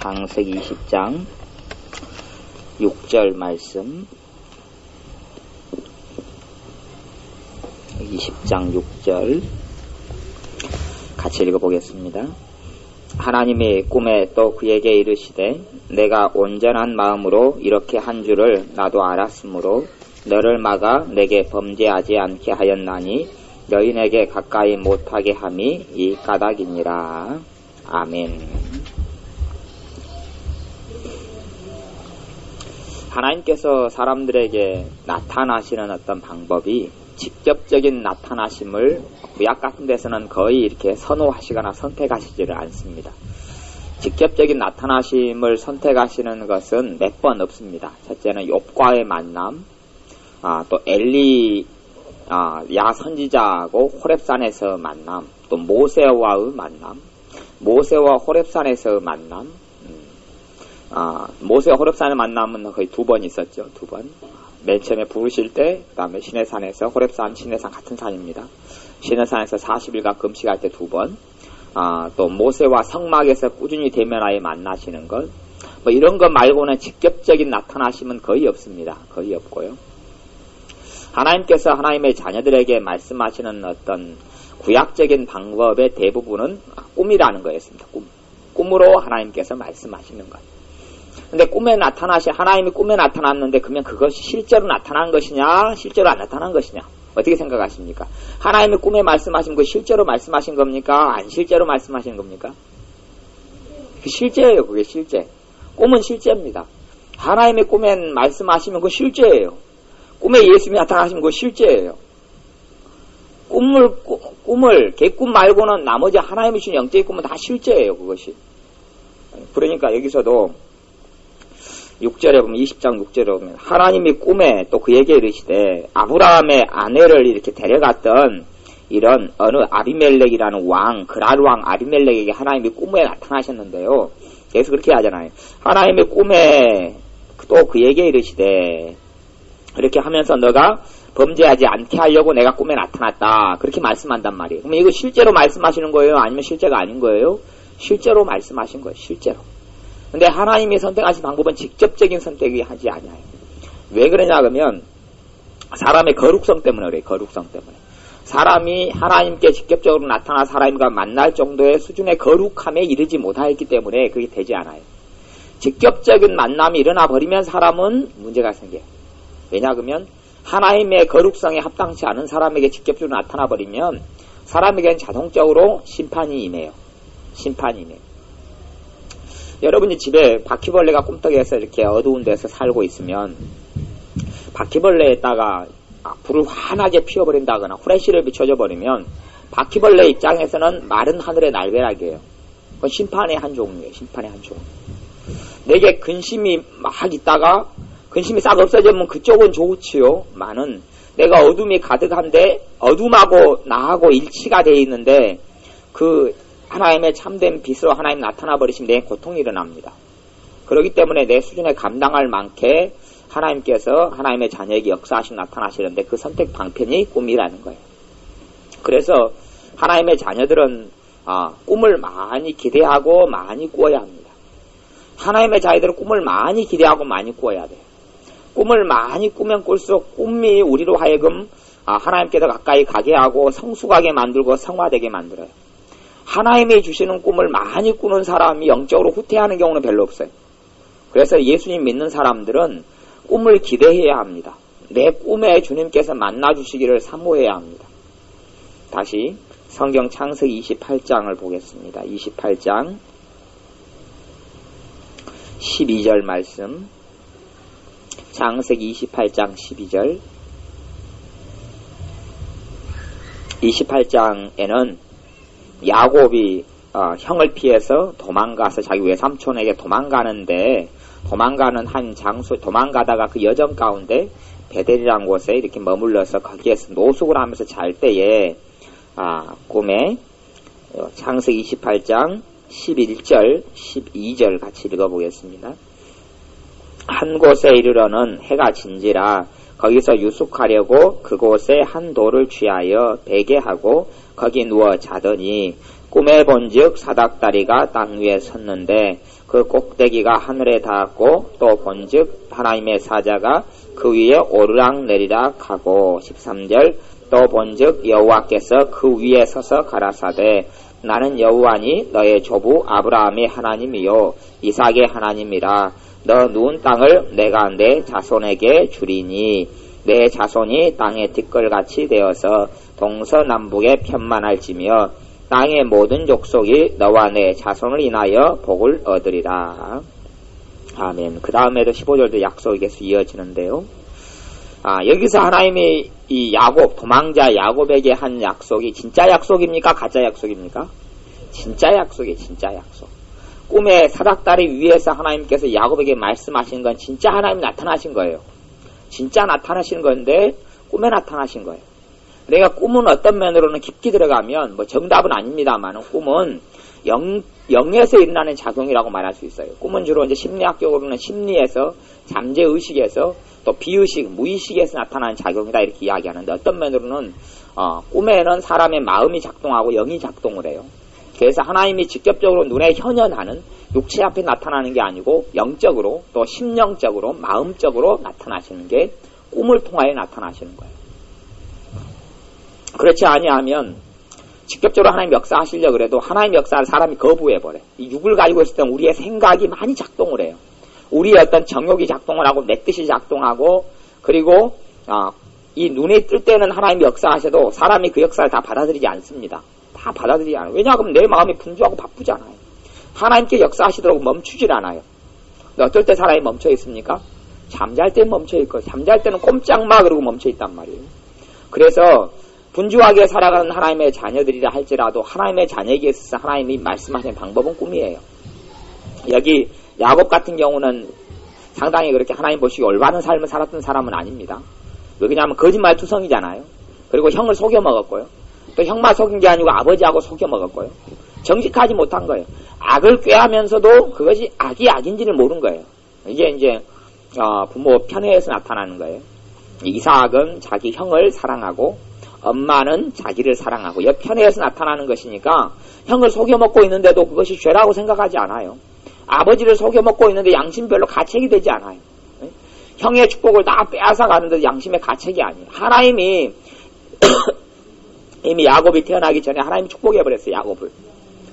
창세기 20장 6절 말씀. 20장 6절 같이 읽어보겠습니다. 하나님이 꿈에 또 그에게 이르시되 내가 온전한 마음으로 이렇게 한 줄을 나도 알았으므로 너를 막아 내게 범죄하지 않게 하였나니 너희에게 가까이 못하게 함이 이 까닭이니라. 아멘. 하나님께서 사람들에게 나타나시는 어떤 방법이 직접적인 나타나심을 구약 같은 데서는 거의 이렇게 선호하시거나 선택하시지를 않습니다. 직접적인 나타나심을 선택하시는 것은 몇 번 없습니다. 첫째는 욥과의 만남, 또 엘리 야 선지자하고 호렙산에서 만남, 또 모세와의 만남, 모세와 호렙산에서 만남. 모세와 호렙산의 만남은 거의 2번 있었죠. 2번. 맨 처음에 부르실 때, 그 다음에 시내산에서, 호렙산, 시내산 같은 산입니다. 시내산에서 40일간 금식할 때 2번. 또 모세와 성막에서 꾸준히 대면하여 만나시는 것. 뭐 이런 것 말고는 직접적인 나타나심은 거의 없습니다. 거의 없고요. 하나님께서 하나님의 자녀들에게 말씀하시는 어떤 구약적인 방법의 대부분은 꿈이라는 거였습니다. 꿈으로 하나님께서 말씀하시는 것. 근데 하나님이 꿈에 나타났는데 그러면 그것이 실제로 나타난 것이냐, 실제로 안 나타난 것이냐, 어떻게 생각하십니까? 하나님이 꿈에 말씀하신 거 실제로 말씀하신 겁니까? 안 실제로 말씀하신 겁니까? 실제예요. 그게 실제. 꿈은 실제입니다. 하나님의 꿈에 말씀하시면 그거 실제예요. 꿈에 예수님이 나타나시면 그거 실제예요. 개꿈 말고는 나머지 하나님이 주신 영적인 꿈은 다 실제예요. 그것이. 그러니까 여기서도 6절에 보면, 20장 6절에 보면, 하나님이 꿈에 또 그에게 이르시되, 아브라함의 아내를 이렇게 데려갔던 이런 어느 아비멜렉이라는 왕, 그랄 왕 아비멜렉에게 하나님이 꿈에 나타나셨는데요. 그래서 그렇게 하잖아요. 하나님의 꿈에 또 그에게 이르시되, 이렇게 하면서 너가 범죄하지 않게 하려고 내가 꿈에 나타났다. 그렇게 말씀한단 말이에요. 그러면 이거 실제로 말씀하시는 거예요? 아니면 실제가 아닌 거예요? 실제로 말씀하신 거예요. 실제로. 근데 하나님이 선택하신 방법은 직접적인 선택이 하지 않아요. 왜 그러냐 그러면 사람의 거룩성 때문에 그래요. 거룩성 때문에. 사람이 하나님께 직접적으로 나타나 사람과 만날 정도의 수준의 거룩함에 이르지 못하였기 때문에 그게 되지 않아요. 직접적인 만남이 일어나 버리면 사람은 문제가 생겨요. 왜냐 그러면 하나님의 거룩성에 합당치 않은 사람에게 직접적으로 나타나 버리면 사람에게는 자동적으로 심판이 임해요. 심판이 임해요. 여러분이 집에 바퀴벌레가 꿈떡해서 이렇게 어두운 데서 살고 있으면 바퀴벌레에다가 불을 환하게 피워버린다거나 후레쉬를 비춰줘 버리면 바퀴벌레 입장에서는 마른 하늘의 날벼락이에요. 그건 심판의 한 종류예요. 심판의 한 종류. 내게 근심이 막 있다가 근심이 싹 없어지면 그쪽은 좋지요. 많은 내가 어둠이 가득한데 어둠하고 나하고 일치가 돼 있는데 그 하나님의 참된 빛으로 하나님 나타나 버리시면 내 고통이 일어납니다. 그렇기 때문에 내 수준에 감당할 만큼 하나님께서 하나님의 자녀에게 역사하시고 나타나시는데 그 선택 방편이 꿈이라는 거예요. 그래서 하나님의 자녀들은 꿈을 많이 기대하고 많이 꾸어야 합니다. 하나님의 자녀들은 꿈을 많이 기대하고 많이 꾸어야 돼요. 꿈을 많이 꾸면 꿀수록 꿈이 우리로 하여금 하나님께 더 가까이 가게 하고 성숙하게 만들고 성화되게 만들어요. 하나님이 주시는 꿈을 많이 꾸는 사람이 영적으로 후퇴하는 경우는 별로 없어요. 그래서 예수님 믿는 사람들은 꿈을 기대해야 합니다. 내 꿈에 주님께서 만나주시기를 사모해야 합니다. 다시 성경 창세기 28장을 보겠습니다. 28장 12절 말씀. 창세기 28장 12절. 28장에는 야곱이 형을 피해서 도망가서 자기 외삼촌에게 도망가는 한 장소 도망가다가 그 여정 가운데 베델이라는 곳에 이렇게 머물러서 거기에서 노숙을 하면서 잘 때에 꿈에 창세기 28장 11절 12절 같이 읽어보겠습니다. 한 곳에 이르러는 해가 진지라 거기서 유숙하려고 그곳에 한 돌을 취하여 베게 하고 거기 누워 자더니 꿈에 본즉 사닥다리가 땅 위에 섰는데 그 꼭대기가 하늘에 닿았고 또 본즉 하나님의 사자가 그 위에 오르락내리락 하고 13절 또 본즉 여호와께서 그 위에 서서 가라사대 나는 여호와니 너의 조부 아브라함의 하나님이요 이삭의 하나님이라 너 누운 땅을 내가 내 자손에게 주리니 내 자손이 땅의 티끌같이 되어서 동서남북에 편만할지며 땅의 모든 족속이 너와 내 자손을 인하여 복을 얻으리라. 아멘. 그 다음에도 15절도 약속이 계속 이어지는데요. 여기서 하나님이 이 야곱, 도망자 야곱에게 한 약속이 진짜 약속입니까? 가짜 약속입니까? 진짜 약속이에요. 진짜 약속. 꿈의 사닥다리 위에서 하나님께서 야곱에게 말씀하신 건 진짜 하나님이 나타나신 거예요. 진짜 나타나신 건데 꿈에 나타나신 거예요. 그러니까 꿈은 어떤 면으로는 깊게 들어가면 뭐 정답은 아닙니다만 꿈은 영에서 일어나는 작용이라고 말할 수 있어요. 꿈은 주로 이제 심리학적으로는 심리에서 잠재의식에서 또 비의식, 무의식에서 나타나는 작용이다 이렇게 이야기하는데 어떤 면으로는 꿈에는 사람의 마음이 작동하고 영이 작동을 해요. 그래서 하나님이 직접적으로 눈에 현현하는 육체 앞에 나타나는 게 아니고 영적으로 또 심령적으로 마음적으로 나타나시는 게 꿈을 통하여 나타나시는 거예요. 그렇지 아니하면 직접적으로 하나님 역사하시려고 그래도 하나님 역사를 사람이 거부해버려. 이 육을 가지고 있을 때 우리의 생각이 많이 작동을 해요. 우리의 어떤 정욕이 작동을 하고 내 뜻이 작동하고 그리고 이 눈에 뜰 때는 하나님이 역사하셔도 사람이 그 역사를 다 받아들이지 않습니다. 다 받아들이지 않아요. 왜냐하면 내 마음이 분주하고 바쁘잖아요. 하나님께 역사하시도록 멈추질 않아요. 근데 어떨 때 사람이 멈춰 있습니까? 잠잘 때 멈춰 있고 잠잘 때는 꼼짝마 그러고 멈춰 있단 말이에요. 그래서 분주하게 살아가는 하나님의 자녀들이라 할지라도 하나님의 자녀에게 있어서 하나님이 말씀하시는 방법은 꿈이에요. 여기 야곱 같은 경우는 상당히 그렇게 하나님 보시기 올바른 삶을 살았던 사람은 아닙니다. 왜냐하면 거짓말 투성이잖아요. 그리고 형을 속여먹었고요. 또 형만 속인 게 아니고 아버지하고 속여먹었고요. 정직하지 못한 거예요. 악을 꾀하면서도 그것이 악이 악인지를 모르는 거예요. 이게 이제 부모 편애에서 나타나는 거예요. 이삭은 자기 형을 사랑하고 엄마는 자기를 사랑하고 편애에서 나타나는 것이니까 형을 속여먹고 있는데도 그것이 죄라고 생각하지 않아요. 아버지를 속여먹고 있는데 양심별로 가책이 되지 않아요. 형의 축복을 다 빼앗아 가는데도 양심의 가책이 아니에요. 하나님이 이미 야곱이 태어나기 전에 하나님이 축복해버렸어요. 야곱을.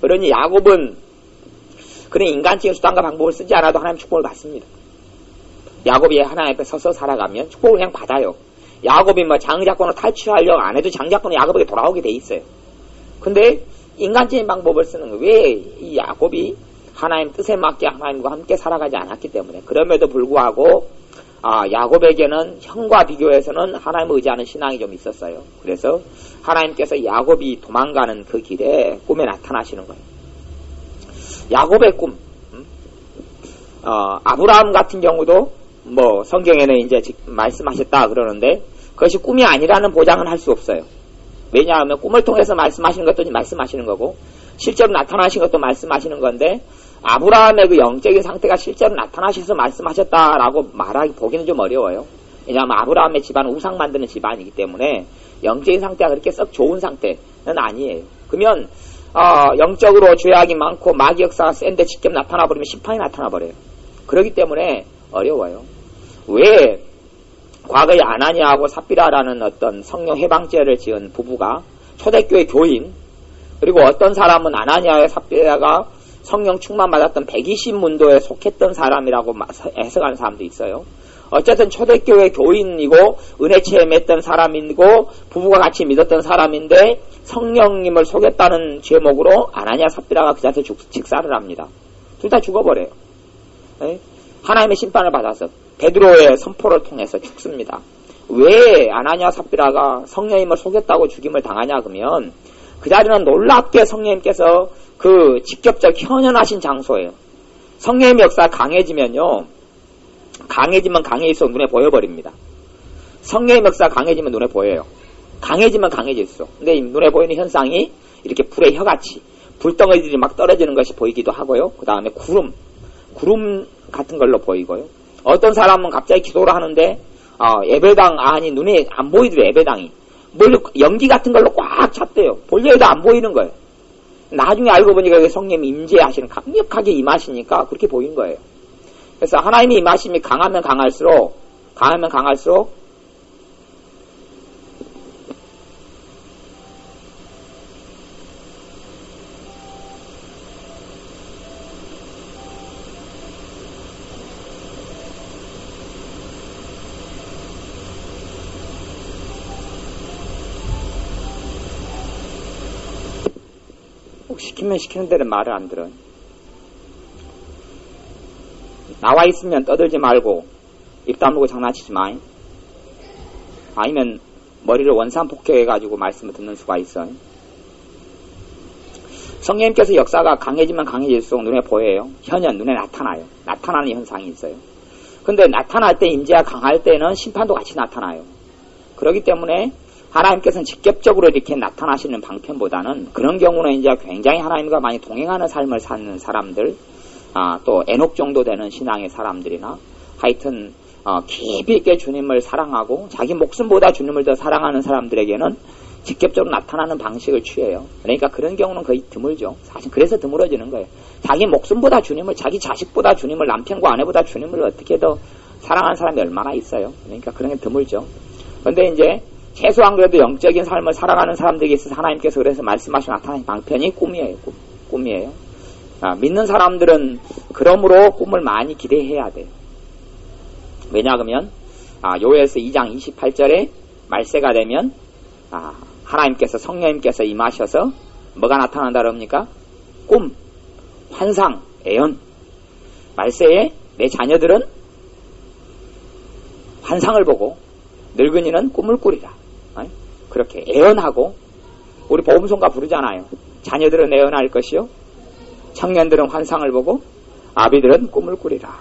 그러니 야곱은 그런 인간적인 수단과 방법을 쓰지 않아도 하나님 축복을 받습니다. 야곱이 하나님 앞에 서서 살아가면 축복을 그냥 받아요. 야곱이 장자권을 탈취하려고 안 해도 장자권이 야곱에게 돌아오게 돼 있어요. 근데 인간적인 방법을 쓰는 거예요. 왜 이 야곱이 하나님 뜻에 맞게 하나님과 함께 살아가지 않았기 때문에. 그럼에도 불구하고 야곱에게는 형과 비교해서는 하나님을 의지하는 신앙이 좀 있었어요. 그래서 하나님께서 야곱이 도망가는 그 길에 꿈에 나타나시는 거예요. 야곱의 꿈. 아브라함 같은 경우도 성경에는 이제 말씀하셨다 그러는데 그것이 꿈이 아니라는 보장은 할 수 없어요. 왜냐하면 꿈을 통해서 말씀하시는 것도 말씀하시는 거고 실제로 나타나신 것도 말씀하시는 건데 아브라함의 그 영적인 상태가 실제로 나타나셔서 말씀하셨다라고 보기는 좀 어려워요. 왜냐하면 아브라함의 집안은 우상 만드는 집안이기 때문에 영적인 상태가 그렇게 썩 좋은 상태는 아니에요. 그러면 영적으로 죄악이 많고 마귀 역사가 센데 직접 나타나버리면 심판이 나타나버려요. 그렇기 때문에 어려워요. 왜 과거에 아나니아하고 삽비라라는 어떤 성령 해방죄를 지은 부부가 초대교회 교인 그리고 어떤 사람은 아나니아와 삽비라가 성령 충만 받았던 120문도에 속했던 사람이라고 해석하는 사람도 있어요. 어쨌든 초대교회 교인이고 은혜 체험했던 사람이고 부부가 같이 믿었던 사람인데 성령님을 속였다는 제목으로 아나니아 삽비라가 그 자리에서 직사를 합니다. 둘 다 죽어버려요. 네? 하나님의 심판을 받아서 베드로의 선포를 통해서 죽습니다. 왜 아나니아 삽비라가 성령님을 속였다고 죽임을 당하냐 그러면 그 자리는 놀랍게 성령님께서 그 직접적 현현하신 장소예요. 성령의 역사가 강해지면요. 강해지면 강해질수록 눈에 보여버립니다. 성령의 역사가 강해지면 눈에 보여요. 강해지면 강해질수록. 근데 이 눈에 보이는 현상이 이렇게 불의 혀같이 불덩어리들이 막 떨어지는 것이 보이기도 하고요. 그 다음에 구름 같은 걸로 보이고요. 어떤 사람은 갑자기 기도를 하는데 예배당 안이 눈에 안 보이더래, 예배당이. 연기 같은 걸로 꽉 찼대요. 볼려해도 안 보이는 거예요. 나중에 알고 보니까 성령님이 임재하시는, 강력하게 임하시니까 그렇게 보인 거예요. 그래서 하나님의 임하심이 강하면 강할수록 시키면 시키는 대로 말을 안 들어요. 나와 있으면 떠들지 말고 입 다물고 장난치지 마. 아니면 머리를 원산폭격해가지고 말씀을 듣는 수가 있어요. 성령님께서 역사가 강해지면 강해질수록 눈에 보여요. 현현, 눈에 나타나요. 나타나는 현상이 있어요. 근데 나타날 때, 임재가 강할 때는 심판도 같이 나타나요. 그렇기 때문에 하나님께서는 직접적으로 이렇게 나타나시는 방편보다는 그런 경우는 이제 굉장히 하나님과 많이 동행하는 삶을 사는 사람들, 또 에녹 정도 되는 신앙의 사람들이나 하여튼 깊이 있게 주님을 사랑하고 자기 목숨보다 주님을 더 사랑하는 사람들에게는 직접적으로 나타나는 방식을 취해요. 그러니까 그런 경우는 거의 드물죠. 사실 그래서 드물어지는 거예요. 자기 목숨보다 주님을, 자기 자식보다 주님을, 남편과 아내보다 주님을 어떻게 더 사랑하는 사람이 얼마나 있어요. 그러니까 그런 게 드물죠. 그런데 이제 최소한 그래도 영적인 삶을 살아가는 사람들에게 있어서 하나님께서 그래서 말씀하신 나타나신 방편이 꿈이에요. 꿈이에요. 믿는 사람들은 그러므로 꿈을 많이 기대해야 돼요. 왜냐하면 요엘서 2장 28절에 말세가 되면 하나님께서, 성령님께서 임하셔서 뭐가 나타난다 그럽니까? 꿈, 환상, 애연. 말세에 내 자녀들은 환상을 보고 늙은이는 꿈을 꾸리라. 그렇게 애연하고, 우리 복음송가 부르잖아요. 자녀들은 애연할 것이요, 청년들은 환상을 보고 아비들은 꿈을 꾸리라.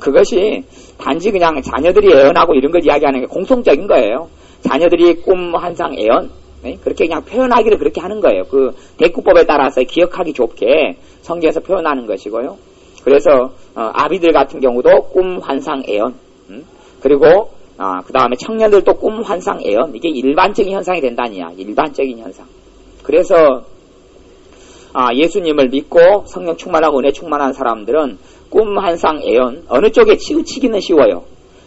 그것이 단지 그냥 자녀들이 애연하고 이런 걸 이야기하는 게 공통적인 거예요. 자녀들이 꿈, 환상, 애연, 그렇게 그냥 표현하기를 그렇게 하는 거예요. 그 대꾸법에 따라서 기억하기 좋게 성경에서 표현하는 것이고요. 그래서 아비들 같은 경우도 꿈, 환상, 애연, 그리고 그 다음에 청년들도 꿈, 환상, 애연, 이게 일반적인 현상이 된다니야. 일반적인 현상. 그래서 예수님을 믿고 성령 충만하고 은혜 충만한 사람들은 꿈, 환상, 애연 어느 쪽에 치우치기는 쉬워요.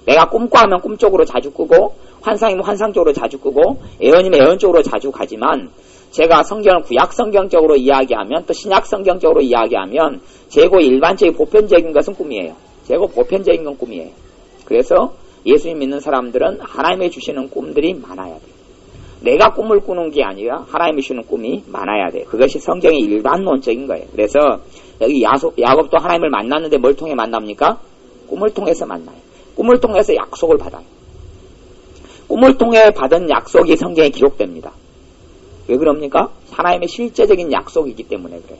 내가 꿈꿔하면 꿈 쪽으로 자주 꾸고, 환상이면 환상 쪽으로 자주 꾸고, 애연이면 애연 쪽으로 자주 가지만, 제가 성경을 구약 성경적으로 이야기하면, 또 신약 성경적으로 이야기하면 재고 일반적인 보편적인 것은 꿈이에요. 재고 보편적인 건 꿈이에요. 그래서 예수님 믿는 사람들은 하나님이 주시는 꿈들이 많아야 돼요. 내가 꿈을 꾸는 게 아니라 하나님이 주시는 꿈이 많아야 돼요. 그것이 성경의 일반론적인 거예요. 그래서 여기 야곱도 하나님을 만났는데 뭘 통해 만납니까? 꿈을 통해서 만나요. 꿈을 통해서 약속을 받아요. 꿈을 통해 받은 약속이 성경에 기록됩니다. 왜 그럽니까? 하나님의 실제적인 약속이기 때문에 그래요.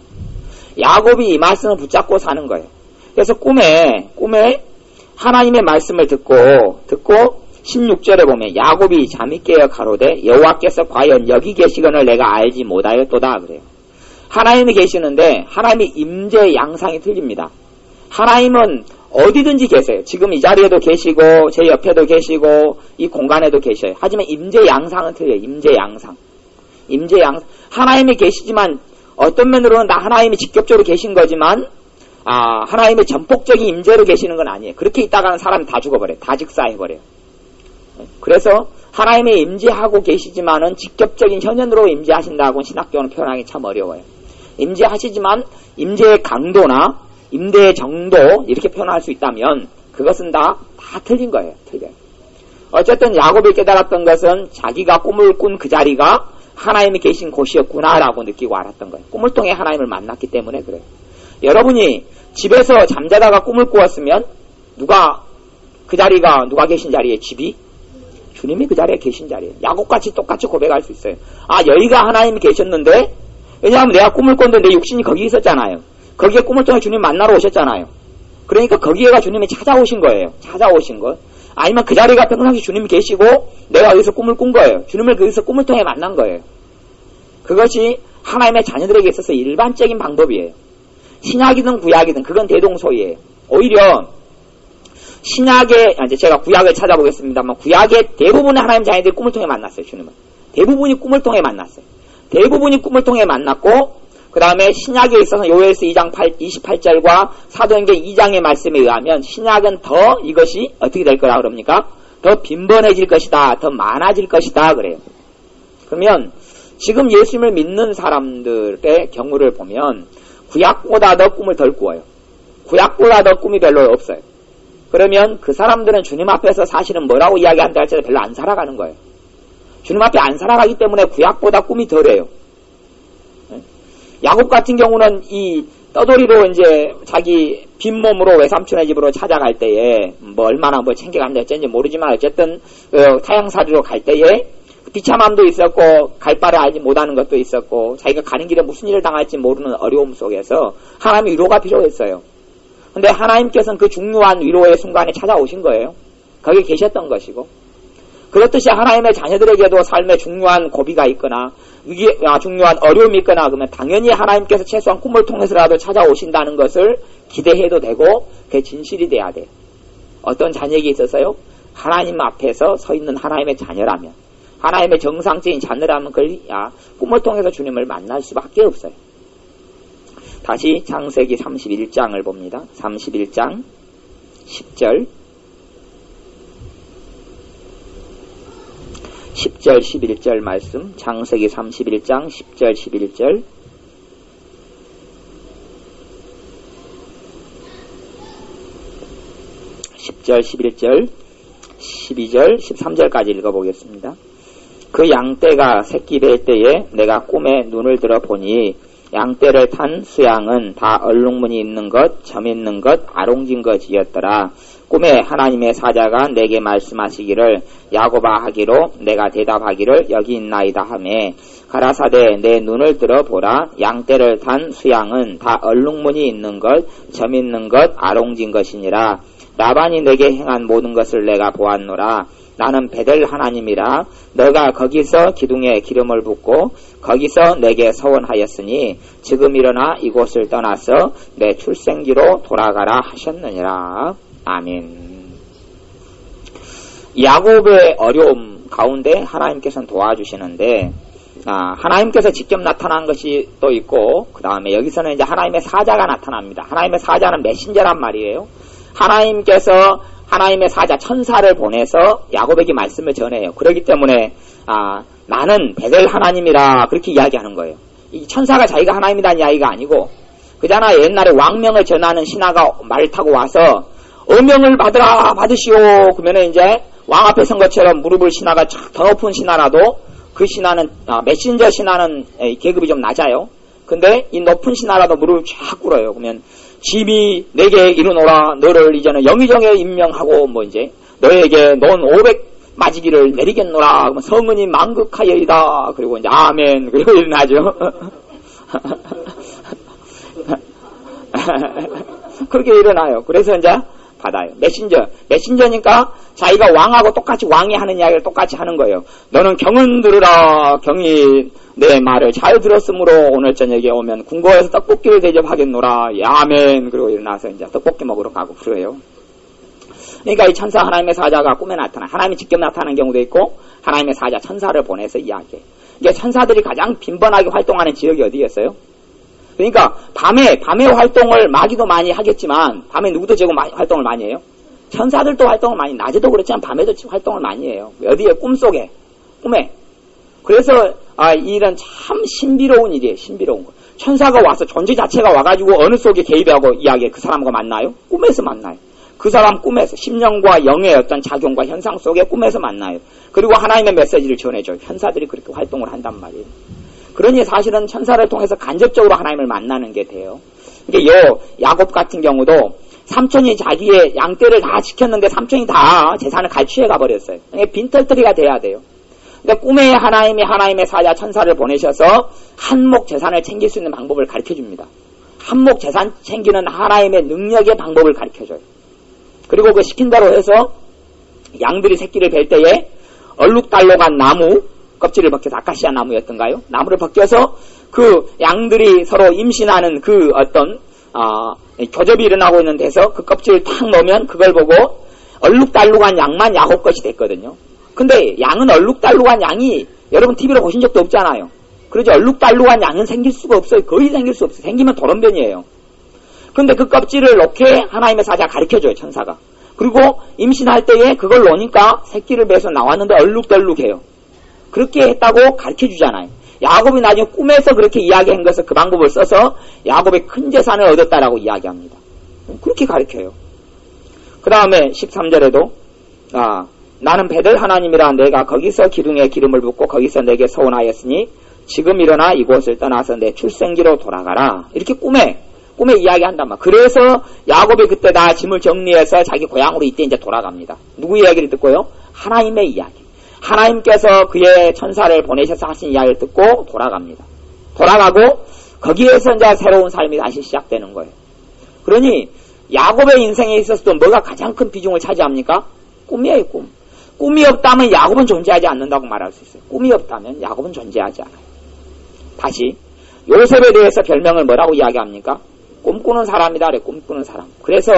야곱이 이 말씀을 붙잡고 사는 거예요. 그래서 꿈에 하나님의 말씀을 듣고 16절에 보면 야곱이 잠이 깨어 가로되 여호와께서 과연 여기 계시거늘 내가 알지 못하였도다 그래요. 하나님이 계시는데 하나님의 임재 양상이 틀립니다. 하나님은 어디든지 계세요. 지금 이 자리에도 계시고 제 옆에도 계시고 이 공간에도 계셔요. 하지만 임재 양상은 틀려요. 임재 양상. 하나님이 계시지만 어떤 면으로는 하나님이 직접적으로 계신 거지만 하나님의 전폭적인 임재로 계시는 건 아니에요. 그렇게 있다가는 사람이 다 죽어버려요. 다 직사해버려요. 그래서 하나님의 임재하고 계시지만은 직접적인 현현으로 임재하신다고 신학적으로 표현하기 참 어려워요. 임재하시지만 임재의 강도나 임재의 정도 이렇게 표현할 수 있다면 그것은 다 틀린 거예요. 틀려요. 어쨌든 야곱이 깨달았던 것은 자기가 꿈을 꾼 그 자리가 하나님이 계신 곳이었구나라고 느끼고 알았던 거예요. 꿈을 통해 하나님을 만났기 때문에 그래요. 여러분이 집에서 잠자다가 꿈을 꾸었으면 그 자리가 누가 계신 자리에 집이? 주님이 그 자리에 계신 자리에요. 야곱같이 똑같이 고백할 수 있어요. 여기가 하나님이 계셨는데, 왜냐하면 내가 꿈을 꿨는데 내 육신이 거기 있었잖아요. 거기에 꿈을 통해 주님 만나러 오셨잖아요. 그러니까 거기에가 주님이 찾아오신 거예요. 찾아오신 것. 아니면 그 자리가 평상시 주님이 계시고 내가 여기서 꿈을 꾼 거예요. 주님을 거기서 꿈을 통해 만난 거예요. 그것이 하나님의 자녀들에게 있어서 일반적인 방법이에요. 신약이든 구약이든 그건 대동소이에요. 오히려 신약의, 이제 제가 구약을 찾아보겠습니다만, 구약의 대부분의 하나님 자녀들이 꿈을 통해 만났어요, 주님은. 대부분이 꿈을 통해 만났어요. 대부분이 꿈을 통해 만났고, 그 다음에 신약에 있어서 요엘서 2장 28절과 사도행전 2장의 말씀에 의하면 신약은 더 이것이 어떻게 될 거라 그럽니까? 더 빈번해질 것이다. 더 많아질 것이다. 그래요. 그러면 지금 예수님을 믿는 사람들의 경우를 보면 구약보다 더 꿈을 덜 꾸어요. 구약보다 더 꿈이 별로 없어요. 그러면 그 사람들은 주님 앞에서 사실은 뭐라고 이야기한다 할지라도 별로 안 살아가는 거예요. 주님 앞에 안 살아가기 때문에 구약보다 꿈이 덜해요. 야곱 같은 경우는 이 떠돌이로 이제 자기 빈몸으로 외삼촌의 집으로 찾아갈 때에 뭐 얼마나 뭐 챙겨간다 했는지 모르지만 어쨌든 타향살이로 갈 때에 비참함도 있었고 갈 바를 알지 못하는 것도 있었고 자기가 가는 길에 무슨 일을 당할지 모르는 어려움 속에서 하나님의 위로가 필요했어요. 근데 하나님께서는 그 중요한 위로의 순간에 찾아오신 거예요. 거기 계셨던 것이고 그렇듯이 하나님의 자녀들에게도 삶에 중요한 고비가 있거나 중요한 어려움이 있거나 그러면 당연히 하나님께서 최소한 꿈을 통해서라도 찾아오신다는 것을 기대해도 되고 그게 진실이 돼야 돼요. 어떤 자녀에게 있어서요. 하나님 앞에서 서 있는 하나님의 자녀라면 하나님의 정상적인 자녀라면 그걸 꿈을 통해서 주님을 만날 수밖에 없어요. 다시 창세기 31장을 봅니다. 31장 10절 10절 11절 말씀 창세기 31장 10절 11절 10절 11절 12절 13절까지 읽어보겠습니다. 그 양떼가 새끼 뵐 때에 내가 꿈에 눈을 들어 보니 양떼를 탄 수양은 다 얼룩무늬 있는 것, 점 있는 것, 아롱진 것이었더라. 꿈에 하나님의 사자가 내게 말씀하시기를 야곱아 하기로 내가 대답하기를 여기 있나이다 하매 가라사대 내 눈을 들어 보라. 양떼를 탄 수양은 다 얼룩무늬 있는 것, 점 있는 것, 아롱진 것이니라. 라반이 내게 행한 모든 것을 내가 보았노라. 나는 베델 하나님이라. 너가 거기서 기둥에 기름을 붓고 거기서 내게 서원하였으니 지금 일어나 이곳을 떠나서 내 출생지로 돌아가라 하셨느니라. 아멘. 야곱의 어려움 가운데 하나님께서는 도와주시는데 하나님께서 직접 나타난 것이 또 있고 그 다음에 여기서는 이제 하나님의 사자가 나타납니다. 하나님의 사자는 메신저란 말이에요. 하나님께서 하나님의 사자 천사를 보내서 야곱에게 말씀을 전해요. 그렇기 때문에 나는 베델 하나님이라 그렇게 이야기하는 거예요. 이 천사가 자기가 하나님이라는 이야기가 아니고 그잖아. 옛날에 왕명을 전하는 신하가 말을 타고 와서 어명을 받으시오. 그러면 이제 왕 앞에 선 것처럼 무릎을 신하가 더 높은 신하라도 그 신하는 메신저 신하는 계급이 좀 낮아요. 근데 이 높은 신하라도 무릎을 쫙 꿇어요. 그러면 집이 내게 이르노라. 너를 이제는 영의정에 임명하고 뭐 이제 너에게 논 500 마지기를 내리겠노라. 그러면 성은이 만극하여이다. 그리고 이제 아멘. 그리고 일어나죠. 그렇게 일어나요. 그래서 이제 받아요. 메신저니까 자기가 왕하고 똑같이 왕이 하는 이야기를 똑같이 하는 거예요. 너는 경은 들으라. 경이 내 말을 잘 들었으므로 오늘 저녁에 오면 궁궐에서 떡볶이를 대접하겠노라. 아멘. 그리고 일어나서 이제 떡볶이 먹으러 가고 그래요. 그러니까 이 천사 하나님의 사자가 꿈에 나타나. 하나님이 직접 나타나는 경우도 있고 하나님의 사자 천사를 보내서 이야기해. 이게 천사들이 가장 빈번하게 활동하는 지역이 어디였어요? 그러니까 밤에 활동을 마귀도 많이 하겠지만 밤에 누구도 제고 활동을 많이 해요? 천사들도 활동을 많이, 낮에도 그렇지만 밤에도 활동을 많이 해요. 어디에? 꿈에. 그래서 이 일은 참 신비로운 일이에요. 신비로운 거. 천사가 와서 존재 자체가 와가지고 어느 속에 개입하고 이야기해. 그 사람과 만나요? 꿈에서 만나요. 그 사람 꿈에서 심령과 영의 어떤 작용과 현상 속에 꿈에서 만나요. 그리고 하나님의 메시지를 전해줘요. 천사들이 그렇게 활동을 한단 말이에요. 그러니 사실은 천사를 통해서 간접적으로 하나님을 만나는 게 돼요. 이게 야곱 같은 경우도 삼촌이 자기의 양떼를 다 지켰는데 삼촌이 다 재산을 갈취해 가버렸어요. 빈털터리가 돼야 돼요. 그러니까 꿈에 하나님의 사자 천사를 보내셔서 한몫 재산을 챙길 수 있는 방법을 가르쳐줍니다. 한몫 재산 챙기는 하나님의 능력의 방법을 가르쳐줘요. 그리고 그 시킨 대로 해서 양들이 새끼를 뵐 때에 얼룩달록한 나무 껍질을 벗겨서 아카시아 나무였던가요? 나무를 벗겨서 그 양들이 서로 임신하는 그 어떤 교접이 일어나고 있는 데서 그 껍질을 탁 넣으면 그걸 보고 얼룩달룩한 양만 야곱 것이 됐거든요. 근데 양은 얼룩달룩한 양이 여러분 TV로 보신 적도 없잖아요. 그러지 얼룩달룩한 양은 생길 수가 없어요. 거의 생길 수 없어요. 생기면 돌연변이에요. 근데 그 껍질을 놓게 하나님의 사자가 가르쳐줘요. 천사가. 그리고 임신할 때에 그걸 놓으니까 새끼를 배서 나왔는데 얼룩덜룩해요. 그렇게 했다고 가르쳐주잖아요. 야곱이 나중에 꿈에서 그렇게 이야기한 것을 그 방법을 써서 야곱이 큰 재산을 얻었다라고 이야기합니다. 그렇게 가르쳐요. 그 다음에 13절에도 나는 벳엘 하나님이라 내가 거기서 기둥에 기름을 붓고 거기서 내게 서원하였으니 지금 일어나 이곳을 떠나서 내 출생지로 돌아가라. 이렇게 꿈에 이야기한단 말이야. 그래서 야곱이 그때 다 짐을 정리해서 자기 고향으로 이때 이제 돌아갑니다. 누구 이야기를 듣고요? 하나님의 이야기. 하나님께서 그의 천사를 보내셔서 하신 이야기를 듣고 돌아갑니다. 돌아가고 거기에서 이제 새로운 삶이 다시 시작되는 거예요. 그러니 야곱의 인생에 있어서도 뭐가 가장 큰 비중을 차지합니까? 꿈이에요, 꿈. 꿈이 없다면 야곱은 존재하지 않는다고 말할 수 있어요. 꿈이 없다면 야곱은 존재하지 않아요. 다시 요셉에 대해서 별명을 뭐라고 이야기합니까? 꿈꾸는 사람이다 그래. 꿈꾸는 사람. 그래서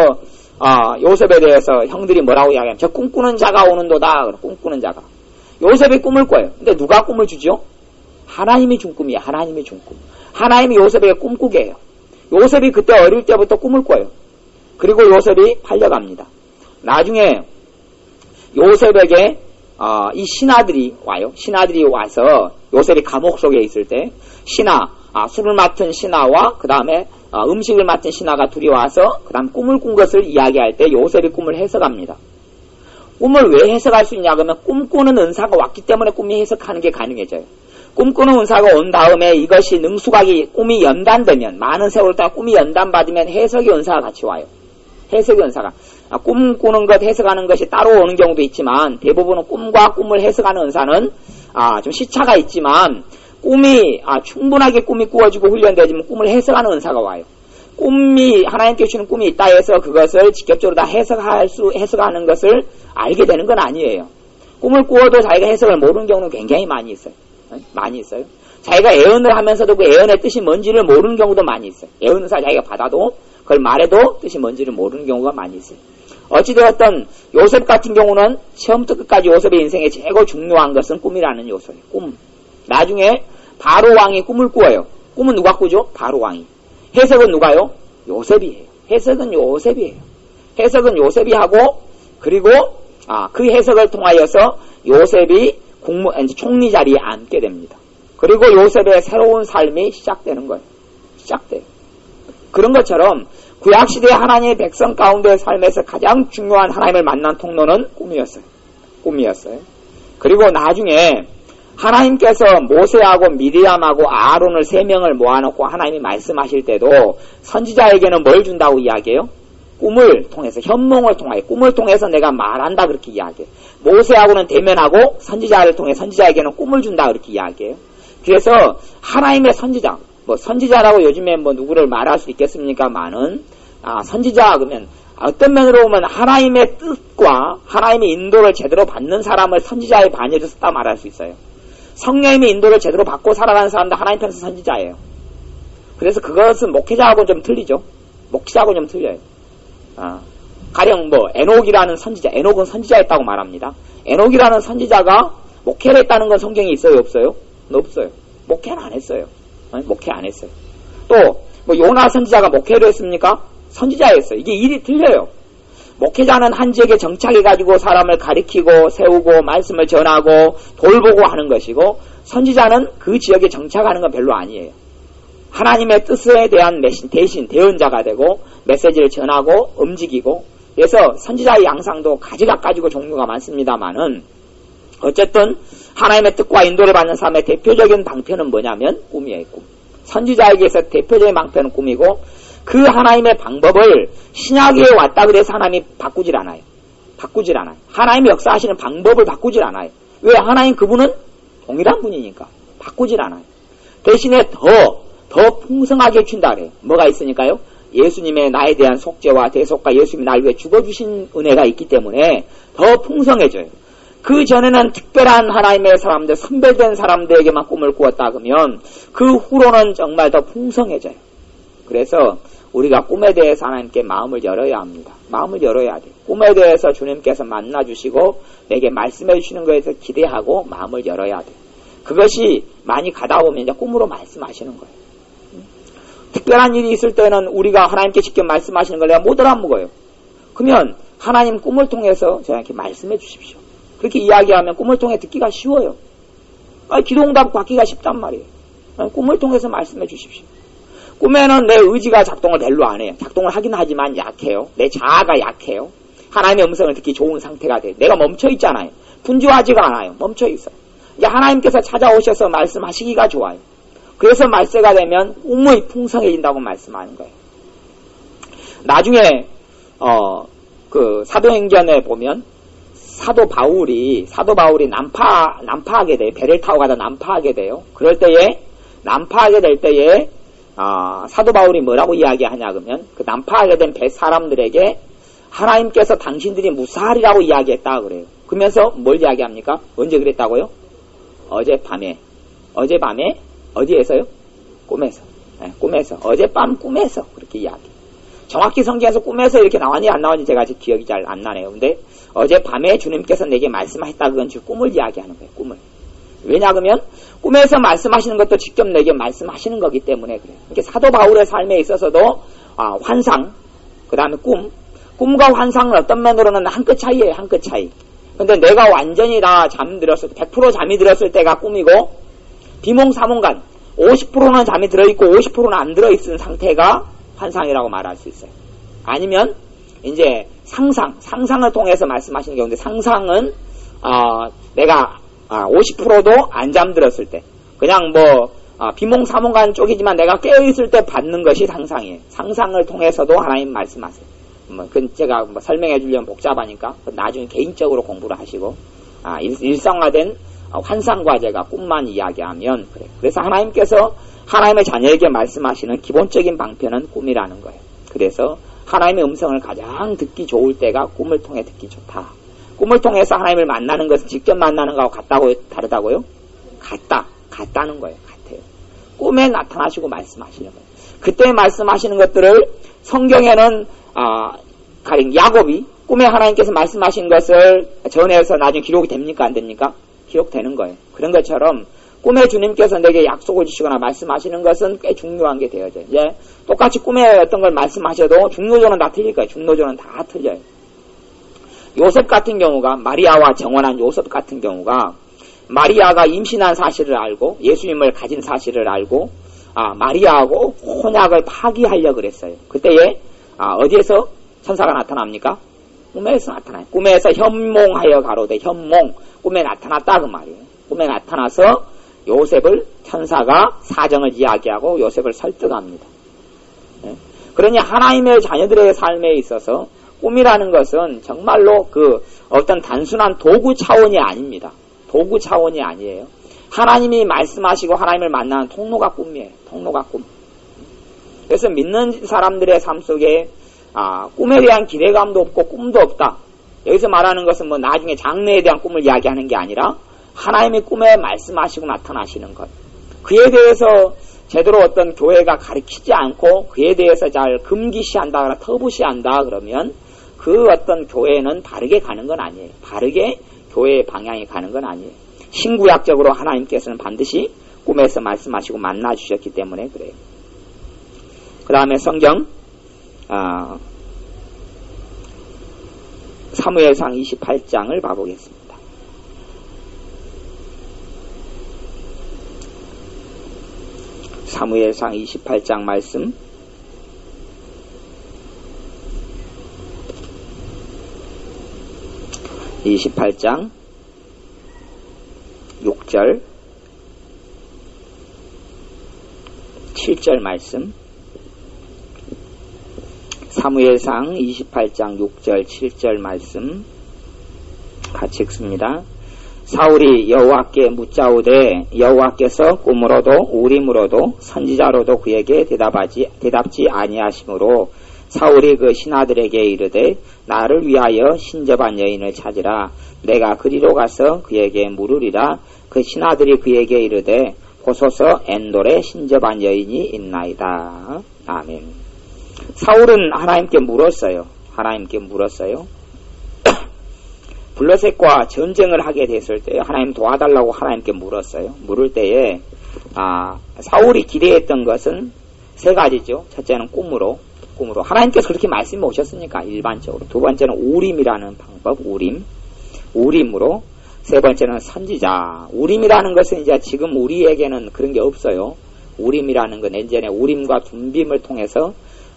요셉에 대해서 형들이 뭐라고 이야기하면 저 꿈꾸는 자가 오는도다. 꿈꾸는 자가. 요셉이 꿈을 꿔요. 근데 누가 꿈을 주죠? 하나님이 준 꿈이에요. 하나님이 준 꿈. 하나님이 요셉에게 꿈꾸게 해요. 요셉이 그때 어릴 때부터 꿈을 꿔요. 그리고 요셉이 팔려갑니다. 나중에 요셉에게 이 신하들이 와요. 신하들이 와서 요셉이 감옥 속에 있을 때 술을 맡은 신하와 그 다음에 음식을 맡은 신하가 둘이 와서 그 다음 꿈을 꾼 것을 이야기할 때 요셉이 꿈을 해석합니다. 꿈을 왜 해석할 수 있냐 그러면 꿈꾸는 은사가 왔기 때문에 꿈이 해석하는 게 가능해져요. 꿈꾸는 은사가 온 다음에 이것이 능수각이 꿈이 연단되면 많은 세월 동안 꿈이 연단받으면 해석의 은사가 같이 와요. 해석의 은사가 꿈꾸는 것 해석하는 것이 따로 오는 경우도 있지만 대부분은 꿈과 꿈을 해석하는 은사는 좀 시차가 있지만 꿈이 충분하게 꿈이 꾸어지고 훈련되지만 꿈을 해석하는 은사가 와요. 꿈이 하나님께 주시는 꿈이 있다 해서 그것을 직접적으로 다 해석하는 것을 알게 되는 건 아니에요. 꿈을 꾸어도 자기가 해석을 모르는 경우는 굉장히 많이 있어요. 많이 있어요. 자기가 예언을 하면서도 그 예언의 뜻이 뭔지를 모르는 경우도 많이 있어요. 예언사 자기가 받아도 그걸 말해도 뜻이 뭔지를 모르는 경우가 많이 있어요. 어찌되었든 요셉 같은 경우는 처음부터 끝까지 요셉의 인생에 최고 중요한 것은 꿈이라는 요소예요. 꿈. 나중에 바로 왕이 꿈을 꾸어요. 꿈은 누가 꾸죠? 바로 왕이. 해석은 누가요? 요셉이에요. 해석은 요셉이에요. 해석은 요셉이 하고 그리고 그 해석을 통하여서 요셉이 총리 자리에 앉게 됩니다. 그리고 요셉의 새로운 삶이 시작되는 거예요. 시작돼요. 그런 것처럼 구약시대의 하나님의 백성 가운데의 삶에서 가장 중요한 하나님을 만난 통로는 꿈이었어요. 꿈이었어요. 그리고 나중에 하나님께서 모세하고 미리암하고 아론을 3명을 모아놓고 하나님이 말씀하실 때도 선지자에게는 뭘 준다고 이야기해요? 꿈을 통해서, 현몽을 통하여, 꿈을 통해서 내가 말한다 그렇게 이야기해요. 모세하고는 대면하고 선지자를 통해 선지자에게는 꿈을 준다 그렇게 이야기해요. 그래서 하나님의 선지자, 선지자라고 요즘에 누구를 말할 수 있겠습니까만은 선지자 그러면 어떤 면으로 보면 하나님의 뜻과 하나님의 인도를 제대로 받는 사람을 선지자의 반열에 썼다 말할 수 있어요. 성령님의 인도를 제대로 받고 살아가는 사람도 하나님 편에서 선지자예요. 그래서 그것은 목회자하고는 좀 틀리죠. 목사하고는 좀 틀려요. 가령 에녹이라는 선지자, 에녹은 선지자였다고 말합니다. 에녹이라는 선지자가 목회를 했다는 건 성경에 있어요, 없어요? 없어요. 목회는 안 했어요. 목회 안 했어요. 또 요나 선지자가 목회를 했습니까? 선지자였어요. 이게 일이 틀려요. 목회자는 한 지역에 정착해가지고 사람을 가리키고 세우고 말씀을 전하고 돌보고 하는 것이고 선지자는 그 지역에 정착하는 건 별로 아니에요. 하나님의 뜻에 대한 대신 대언자가 되고 메시지를 전하고 움직이고 그래서 선지자의 양상도 가지고 종류가 많습니다만은 어쨌든 하나님의 뜻과 인도를 받는 사람의 대표적인 방편은 뭐냐면 꿈이에요. 꿈. 선지자에게서 대표적인 방편은 꿈이고 그 하나님의 방법을 신약에 왔다 그래서 하나님이 바꾸질 않아요. 바꾸질 않아요. 하나님이 역사하시는 방법을 바꾸질 않아요. 왜? 하나님 그분은 동일한 분이니까 바꾸질 않아요. 대신에 더 풍성하게 준다 그래요. 뭐가 있으니까요? 예수님의 나에 대한 속죄와 대속과 예수님이 날 위해 죽어주신 은혜가 있기 때문에 더 풍성해져요. 그 전에는 특별한 하나님의 사람들, 선별된 사람들에게만 꿈을 꾸었다 그러면 그 후로는 정말 더 풍성해져요. 그래서 우리가 꿈에 대해서 하나님께 마음을 열어야 합니다. 마음을 열어야 돼. 꿈에 대해서 주님께서 만나주시고 내게 말씀해 주시는 것에서 기대하고 마음을 열어야 돼. 그것이 많이 가다 보면 이제 꿈으로 말씀하시는 거예요. 특별한 일이 있을 때는 우리가 하나님께 직접 말씀하시는 걸 내가 못 알아먹어요. 그러면 하나님 꿈을 통해서 저에게 말씀해 주십시오. 그렇게 이야기하면 꿈을 통해 듣기가 쉬워요. 기도응답 받기가 쉽단 말이에요. 꿈을 통해서 말씀해 주십시오. 꿈에는 내 의지가 작동을 별로 안 해요. 작동을 하긴 하지만 약해요. 내 자아가 약해요. 하나님의 음성을 듣기 좋은 상태가 돼요. 내가 멈춰 있잖아요. 분주하지가 않아요. 멈춰 있어요. 이제 하나님께서 찾아오셔서 말씀하시기가 좋아요. 그래서 말세가 되면 꿈이 풍성해진다고 말씀하는 거예요. 나중에 그 사도행전에 보면 사도 바울이 난파하게 돼요. 배를 타고 가다 난파하게 돼요. 그럴 때에 난파하게 될 때에 사도 바울이 뭐라고 이야기하냐 그러면 그 난파하게 된 배 사람들에게 하나님께서 당신들이 무사하리라고 이야기했다 그래요. 그러면서 뭘 이야기합니까? 언제 그랬다고요? 어젯밤에 어디에서요? 꿈에서. 네, 꿈에서. 어젯밤 꿈에서 그렇게 이야기. 정확히 성경에서 꿈에서 이렇게 나왔니 안 나왔니 제가 아직 기억이 잘 안 나네요. 근데 어젯밤에 주님께서 내게 말씀하셨다 그건 즉 꿈을 이야기하는 거예요. 꿈을. 왜냐 그러면 꿈에서 말씀하시는 것도 직접 내게 말씀하시는 거기 때문에 그래요. 이렇게 사도 바울의 삶에 있어서도 환상, 그 다음에 꿈과 환상은 어떤 면으로는 한 끗 차이예요. 한 끗 차이. 근데 내가 완전히 다 잠들었을 때 100% 잠이 들었을 때가 꿈이고 비몽사몽간 50%는 잠이 들어있고 50%는 안 들어있은 상태가 환상이라고 말할 수 있어요. 아니면 이제 상상을 통해서 말씀하시는 경우인데 상상은 내가 50%도 안 잠들었을 때 그냥 비몽사몽간 쪽이지만 내가 깨어있을 때 받는 것이 상상이에요. 상상을 통해서도 하나님 말씀하세요. 그건 제가 설명해 주려면 복잡하니까 나중에 개인적으로 공부를 하시고 일상화된 환상과제가 꿈만 이야기하면 그래요. 그래서 하나님께서 하나님의 자녀에게 말씀하시는 기본적인 방편은 꿈이라는 거예요. 그래서 하나님의 음성을 가장 듣기 좋을 때가 꿈을 통해 듣기 좋다. 꿈을 통해서 하나님을 만나는 것은 직접 만나는 거하고 다르다고요? 같다는 거예요. 같아요. 꿈에 나타나시고 말씀하시는 거예요. 그때 말씀하시는 것들을 성경에는 가령 야곱이 꿈에 하나님께서 말씀하신 것을 전해서 나중에 기록이 됩니까? 안 됩니까? 기록되는 거예요. 그런 것처럼 꿈에 주님께서 내게 약속을 주시거나 말씀하시는 것은 꽤 중요한 게 되어져요. 똑같이 꿈에 어떤 걸 말씀하셔도 중노조는 다 틀릴 거예요. 중노조는 다 틀려요. 요셉 같은 경우가 마리아와 정혼한 요셉 같은 경우가 마리아가 임신한 사실을 알고 예수님을 가진 사실을 알고 마리아하고 혼약을 파기하려고 그랬어요. 그때에 어디에서 천사가 나타납니까? 꿈에서 나타나요. 꿈에서 현몽하여 가로되 현몽 꿈에 나타났다 그 말이에요. 꿈에 나타나서 요셉을 천사가 사정을 이야기하고 요셉을 설득합니다. 그러니 하나님의 자녀들의 삶에 있어서 꿈이라는 것은 정말로 어떤 단순한 도구 차원이 아닙니다. 도구 차원이 아니에요. 하나님이 말씀하시고 하나님을 만나는 통로가 꿈이에요. 통로가 꿈. 그래서 믿는 사람들의 삶 속에 꿈에 대한 기대감도 없고 꿈도 없다. 여기서 말하는 것은 나중에 장래에 대한 꿈을 이야기하는 게 아니라 하나님의 꿈에 말씀하시고 나타나시는 것. 그에 대해서 제대로 어떤 교회가 가르치지 않고 그에 대해서 잘 금기시한다, 터부시한다 그러면 그 어떤 교회는 바르게 가는 건 아니에요. 바르게 교회의 방향이 가는 건 아니에요. 신구약적으로 하나님께서는 반드시 꿈에서 말씀하시고 만나주셨기 때문에 그래요. 그 다음에 성경 사무엘상 28장을 봐보겠습니다. 사무엘상 28장 말씀 28장 6절 7절 말씀 사무엘상 28장 6절 7절 말씀 같이 읽습니다. 사울이 여호와께 묻자오되 여호와께서 꿈으로도 우림으로도 선지자로도 그에게 대답지 아니하시므로 사울이 그 신하들에게 이르되 나를 위하여 신접한 여인을 찾으라. 내가 그리로 가서 그에게 물으리라. 그 신하들이 그에게 이르되 보소서 엔돌에 신접한 여인이 있나이다. 아멘. 사울은 하나님께 물었어요. 하나님께 물었어요. 블레셋과 전쟁을 하게 됐을 때 하나님 도와달라고 하나님께 물었어요. 물을 때에 사울이 기대했던 것은 세 가지죠. 첫째는 꿈으로 하나님께서 그렇게 말씀해 오셨으니까 일반적으로. 두 번째는 우림이라는 방법, 우림으로. 세 번째는 선지자. 우림이라는 것은 이제 지금 우리에게는 그런 게 없어요. 우림이라는 건 예전에 우림과 둠빔을 통해서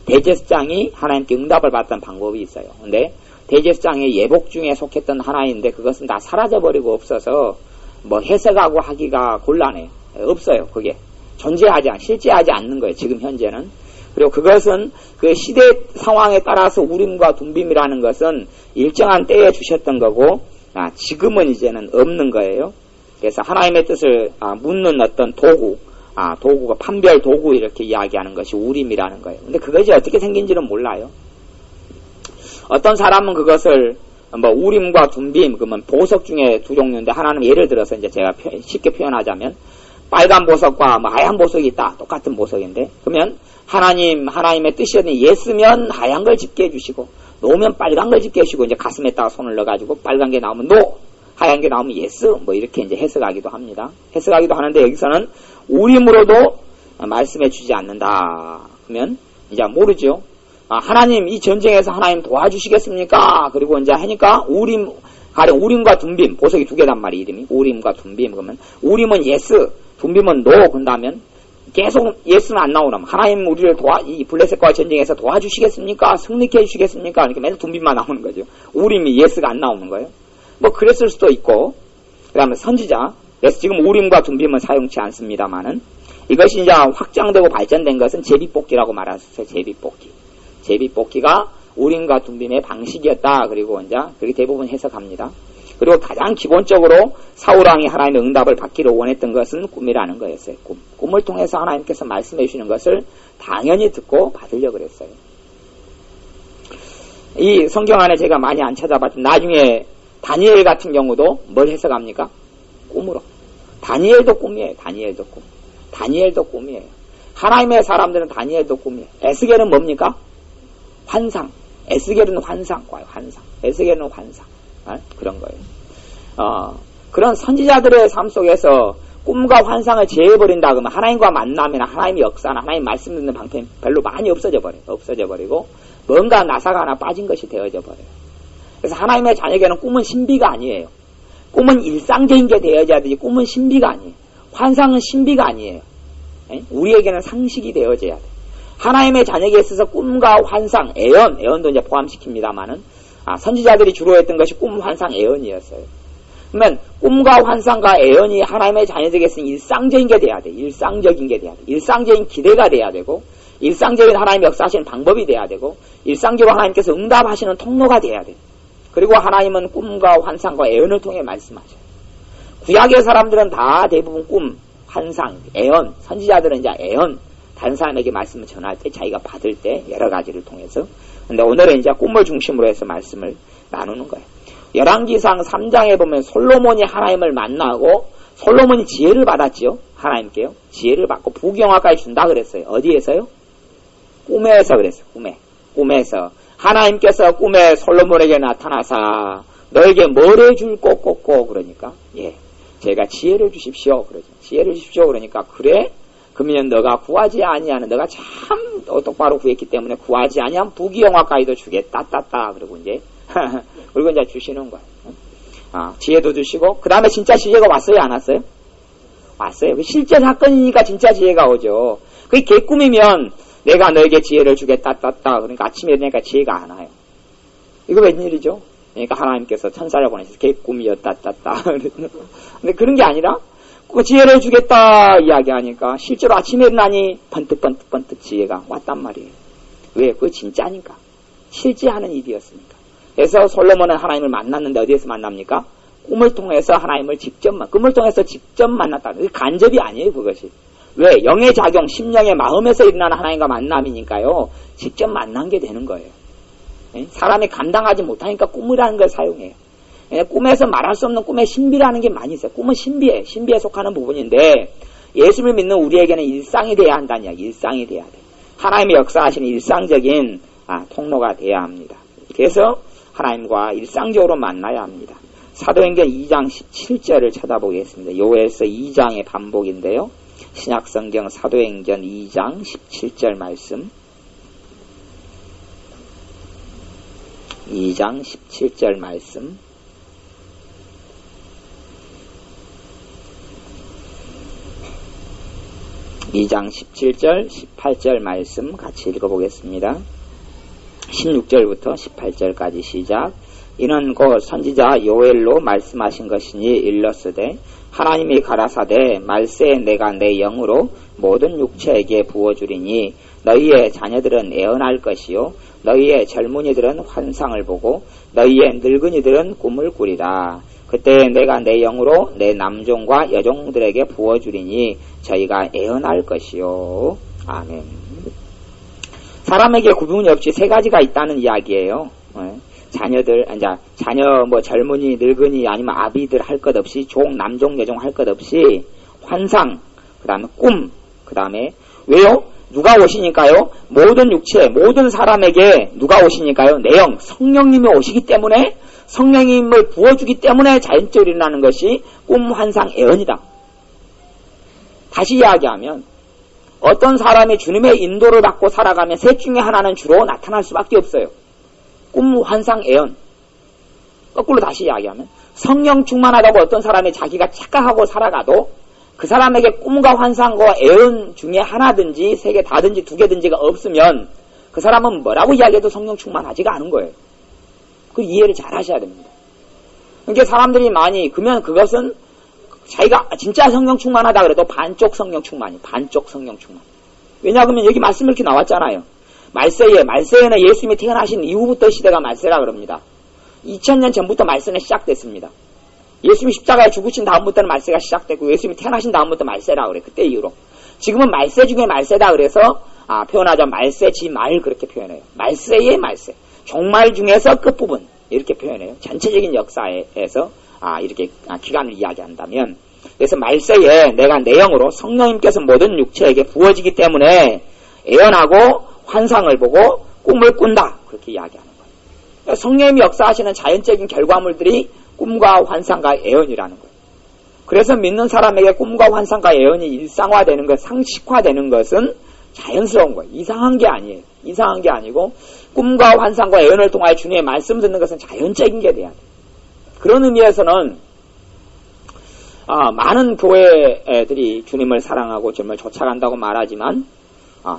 대제사장이 하나님께 응답을 받던 방법이 있어요. 근데 대제사장의 예복 중에 속했던 하나인데 그것은 다 사라져버리고 없어서 뭐 해석하고 하기가 곤란해요. 없어요. 그게 실제하지 않는 거예요. 지금 현재는. 그리고 그것은 그 시대 상황에 따라서 우림과 둠빔이라는 것은 일정한 때에 주셨던 거고 지금은 이제는 없는 거예요. 그래서 하나님의 뜻을 묻는 어떤 도구가 판별 도구 이렇게 이야기하는 것이 우림이라는 거예요. 근데 그것이 어떻게 생긴지는 몰라요. 어떤 사람은 그것을 우림과 둠빔 그러면 보석 중에 두 종류인데 하나는 예를 들어서 이제 제가 쉽게 표현하자면 빨간 보석과 하얀 보석이 있다. 똑같은 보석인데 그러면 하나님의 뜻이었는 예스면 하얀 걸 집게 해주시고 노면 빨간 걸 집게 해주시고 이제 가슴에다가 손을 넣어가지고 빨간 게 나오면 노, 하얀 게 나오면 예스 이렇게 이제 해석하기도 합니다. 해석하기도 하는데 여기서는 우림으로도 말씀해 주지 않는다. 그러면 이제 모르죠. 하나님 이 전쟁에서 하나님 도와주시겠습니까? 그리고 이제 하니까 우림과 둠빔 보석이 두 개단 말이에요. 이름이 우림과 둠빔. 그러면 우림은 예스, 둠빔은 노. 그런다면 계속 예스는 안 나오면 하나님 우리를 이 블레셋과 전쟁에서 도와주시겠습니까? 승리케 해주시겠습니까? 이렇게 맨날 둠빔만 나오는 거죠. 우림이 예스가 안 나오는 거예요. 그랬을 수도 있고. 그 다음에 선지자. 그래서 지금 우림과 둠빔은 사용치 않습니다만은 이것이 이제 확장되고 발전된 것은 제비뽑기라고 말했어요. 제비뽑기가 우림과 둠빔의 방식이었다. 그리고 이제 그렇게 대부분 해석합니다. 그리고 가장 기본적으로 사울왕이 하나님의 응답을 받기를 원했던 것은 꿈이라는 거였어요. 꿈을 통해서 하나님께서 말씀해 주시는 것을 당연히 듣고 받으려고 그랬어요. 이 성경 안에 제가 많이 안 찾아봤지만 나중에 다니엘 같은 경우도 뭘 해석합니까? 꿈으로. 다니엘도 꿈이에요. 다니엘도 꿈이에요. 하나님의 사람들은 다니엘도 꿈이에요. 에스겔은 뭡니까? 환상. 에스겔은 환상. 에스겔은 환상. 그런 거예요. 그런 선지자들의 삶 속에서 꿈과 환상을 제해버린다 그러면 하나님과 만남이나 하나님의 역사나 하나님 말씀 듣는 방편이 별로 많이 없어져 버리고 뭔가 나사가 하나 빠진 것이 되어져 버려요. 그래서 하나님의 자녀에게는 꿈은 신비가 아니에요. 꿈은 일상적인 게 되어져야 되지 꿈은 신비가 아니에요. 환상은 신비가 아니에요. 우리에게는 상식이 되어져야 돼요. 하나님의 자녀에게 있어서 꿈과 환상, 애언도 이제 포함시킵니다만은 선지자들이 주로 했던 것이 꿈, 환상, 애언이었어요. 그러면 꿈과 환상과 애언이 하나님의 자녀들에게서는 일상적인 게 돼야 돼. 일상적인 기대가 돼야 되고 일상적인 하나님의 역사하시는 방법이 돼야 되고 일상적으로 하나님께서 응답하시는 통로가 돼야 돼. 그리고 하나님은 꿈과 환상과 애언을 통해 말씀하셔요. 구약의 사람들은 다 대부분 꿈, 환상, 애언, 선지자들은 이제 애언, 다른 사람에게 말씀을 전할 때 자기가 받을 때 여러 가지를 통해서. 근데 오늘은 이제 꿈을 중심으로 해서 말씀을 나누는 거예요. 열왕기상 3장에 보면 솔로몬이 하나님을 만나고 솔로몬이 지혜를 받았지요. 하나님께요. 지혜를 받고 부경화까지 준다 그랬어요. 어디에서요? 꿈에서 그랬어요. 꿈에서. 하나님께서 꿈에 솔로몬에게 나타나사 너에게 뭘 해줄 꼭꼭꼭 그러니까 제가 지혜를 주십시오. 그러죠. 지혜를 주십시오. 그러니까 그래? 그러면 너가 구하지 아니하는 너가 참 똑바로 구했기 때문에 구하지 아니하면 부귀영화까지도 주겠다. 그리고 이제 주시는 거예요. 지혜도 주시고 그 다음에 진짜 지혜가 왔어요? 안 왔어요? 왔어요. 실제 사건이니까 진짜 지혜가 오죠. 그게 개꿈이면 내가 너에게 지혜를 주겠다. 그러니까 아침에 일어나니까 지혜가 안 와요. 이거 웬일이죠? 그러니까 하나님께서 천사를 보내셔서 개꿈이었다. 근데 그런 게 아니라 그 지혜를 주겠다 이야기하니까 실제로 아침에 일어나니 번뜩 지혜가 왔단 말이에요. 왜? 그거 진짜니까. 실제 하는 일이었으니까. 그래서 솔로몬은 하나님을 만났는데 어디에서 만납니까? 꿈을 통해서 꿈을 통해서 직접 만났다. 간접이 아니에요, 그것이. 왜? 영의 작용, 심령의 마음에서 일어나는 하나님과 만남이니까요. 직접 만난 게 되는 거예요. 사람이 감당하지 못하니까 꿈이라는 걸 사용해요. 꿈에서 말할 수 없는 꿈의 신비라는 게 많이 있어요. 꿈은 신비에 속하는 부분인데 예수를 믿는 우리에게는 일상이 돼야 한다는 이야기. 일상이 돼야 돼. 하나님이 역사하시는 일상적인 통로가 돼야 합니다. 그래서 하나님과 일상적으로 만나야 합니다. 사도행전 2장 17절을 찾아보겠습니다. 요엘서 2장의 반복인데요. 신약성경 사도행전 2장 17절 말씀. 2장 17절 말씀. (2장 17절) 18절 말씀 같이 읽어보겠습니다. 16절부터 18절까지 시작. 이는 곧 선지자 요엘로 말씀하신 것이니 일렀으되 하나님이 가라사대 말세에 내가 내 영으로 모든 육체에게 부어주리니 너희의 자녀들은 애언할 것이요 너희의 젊은이들은 환상을 보고 너희의 늙은이들은 꿈을 꾸리라. 그때 내가 내 영으로 내 남종과 여종들에게 부어주리니 저희가 애언할 것이요. 아멘. 사람에게 구분이 없이 세 가지가 있다는 이야기예요. 자녀들, 자녀, 젊은이, 늙은이, 아니면 아비들 할 것 없이, 남종, 여종 할 것 없이, 환상, 그 다음에 꿈, 그 다음에, 왜요? 누가 오시니까요? 모든 육체, 모든 사람에게 누가 오시니까요? 내영, 성령님이 오시기 때문에, 성령님을 부어주기 때문에 자연적으로 일어나는 것이 꿈, 환상, 애언이다. 다시 이야기하면, 어떤 사람이 주님의 인도를 받고 살아가면 셋 중에 하나는 주로 나타날 수밖에 없어요. 꿈, 환상, 애언. 거꾸로 다시 이야기하면 성령 충만하다고 어떤 사람이 자기가 착각하고 살아가도 그 사람에게 꿈과 환상과 애언 중에 하나든지 세 개 다든지 두 개든지가 없으면 그 사람은 뭐라고 이야기해도 성령 충만하지가 않은 거예요. 그 이해를 잘 하셔야 됩니다. 그러니까 사람들이 많이 그러면 그것은 자기가 진짜 성령 충만하다 그래도 반쪽 성령 충만이 반쪽 성령 충만. 왜냐하면 여기 말씀 이렇게 나왔잖아요. 말세에는 예수님이 태어나신 이후부터 시대가 말세라 그럽니다. 2000년 전부터 말세는 시작됐습니다. 예수님이 십자가에 죽으신 다음부터는 말세가 시작됐고 예수님이 태어나신 다음부터 말세라 그래. 그때 이후로. 지금은 말세 중에 말세다 그래서 표현하자 말세지 말 그렇게 표현해요. 말세의 말세. 종말 중에서 끝부분 이렇게 표현해요. 전체적인 역사에서 이렇게 기간을 이야기한다면 그래서 말세에 내가 내 영으로 성령님께서 모든 육체에게 부어지기 때문에 애언하고 환상을 보고 꿈을 꾼다. 그렇게 이야기하는 거예요. 성령님이 역사하시는 자연적인 결과물들이 꿈과 환상과 애언이라는 거예요. 그래서 믿는 사람에게 꿈과 환상과 애언이 일상화되는 것, 상식화되는 것은 자연스러운 거예요. 이상한 게 아니에요. 이상한 게 아니고 꿈과 환상과 애언을 통하여 주님의 말씀 듣는 것은 자연적인 게 돼야 돼요. 그런 의미에서는 많은 교회들이 주님을 사랑하고 주님을 쫓아간다고 말하지만